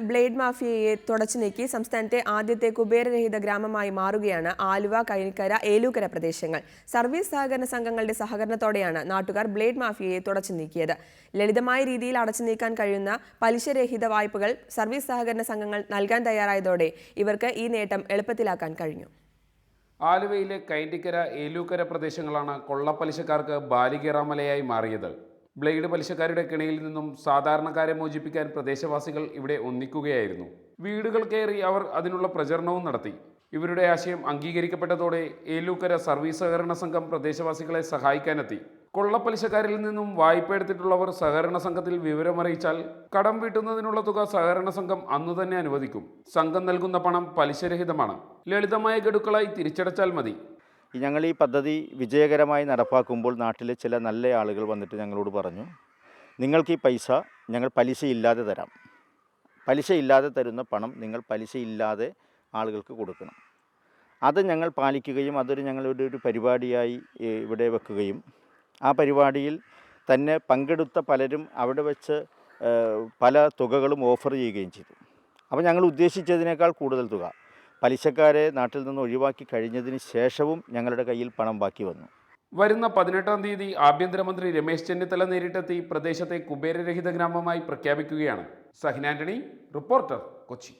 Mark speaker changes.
Speaker 1: Blade മാഫിയയെ തുടച്ചു നീക്കി സംസ്ഥാനത്തെ ആദ്യത്തെ കുബേരരഹിത ഗ്രാമമായി മാറുകയാണ് ആലുവ, കൈനിക്കര, ഏലൂക്കര പ്രദേശങ്ങൾ. സർവീസ് സഹകരണ സംഘങ്ങളുടെ സഹകരണത്തോടെയാണ് നാട്ടുകാർ ബ്ലേഡ് മാഫിയയെ തുടച്ചു നീക്കിയത്. ലളിതമായ രീതിയിൽ അടച്ചു നീക്കാൻ കഴിയുന്ന പലിശരഹിത വായ്പകൾ സർവീസ് സഹകരണ സംഘങ്ങൾ നൽകാൻ തയ്യാറായതോടെ ഇവർക്ക് ഈ നേട്ടം എളുപ്പത്തിലാക്കാൻ കഴിഞ്ഞു.
Speaker 2: ആലുവയിലെ കൈനിക്കര, ഏലൂക്കര പ്രദേശങ്ങളാണ് കൊള്ളപ്പലിശക്കാർക്ക് ബാലികേറാമലയായി മാറിയത്. ബ്ലേഡ് പലിശക്കാരുടെ കിണയിൽ നിന്നും സാധാരണക്കാരെ മോചിപ്പിക്കാൻ പ്രദേശവാസികൾ ഇവിടെ ഒന്നിക്കുകയായിരുന്നു. വീടുകൾ കയറി അവർ അതിനുള്ള പ്രചരണവും നടത്തി. ഇവരുടെ ആശയം അംഗീകരിക്കപ്പെട്ടതോടെ ഏലൂക്കര സർവീസ് സഹകരണ സംഘം പ്രദേശവാസികളെ സഹായിക്കാനെത്തി. കൊള്ളപ്പലിശക്കാരിൽ നിന്നും വായ്പ എടുത്തിട്ടുള്ളവർ സഹകരണ സംഘത്തിൽ വിവരമറിയിച്ചാൽ കടം വീട്ടുന്നതിനുള്ള തുക സഹകരണ സംഘം അന്നു തന്നെ അനുവദിക്കും. സംഘം നൽകുന്ന പണം പലിശരഹിതമാണ്. ലളിതമായ ഗഡുക്കളായി തിരിച്ചടച്ചാൽ മതി.
Speaker 3: ഞങ്ങൾ ഈ പദ്ധതി വിജയകരമായി നടപ്പാക്കുമ്പോൾ നാട്ടിലെ ചില നല്ല ആളുകൾ വന്നിട്ട് ഞങ്ങളോട് പറഞ്ഞു, നിങ്ങൾക്ക് ഈ പൈസ ഞങ്ങൾ പലിശയില്ലാതെ തരാം. പലിശയില്ലാതെ തരുന്ന പണം നിങ്ങൾ പലിശയില്ലാതെ ആളുകൾക്ക് കൊടുക്കണം. അത് ഞങ്ങൾ പാലിക്കുകയും അതൊരു ഞങ്ങളുടെ ഒരു പരിപാടിയായി ഇവിടെ വെക്കുകയും ആ പരിപാടിയിൽ തന്നെ പങ്കെടുത്ത പലരും അവിടെ വെച്ച് പല തുകകളും ഓഫർ ചെയ്യുകയും ചെയ്തു. അപ്പോൾ ഞങ്ങൾ ഉദ്ദേശിച്ചതിനേക്കാൾ കൂടുതൽ തുക പലിശക്കാരെ നാട്ടിൽ നിന്ന് ഒഴിവാക്കി കഴിഞ്ഞതിന് ശേഷവും ഞങ്ങളുടെ കയ്യിൽ പണം ബാക്കി വന്നു.
Speaker 2: വരുന്ന 18-ാം തീയതി ആഭ്യന്തരമന്ത്രി രമേശ് ചെന്നിത്തല നേരിട്ടെത്തി പ്രദേശത്തെ കുബേരരഹിത ഗ്രാമമായി പ്രഖ്യാപിക്കുകയാണ്. സഹിൻ ആന്റണി, റിപ്പോർട്ടർ, കൊച്ചി.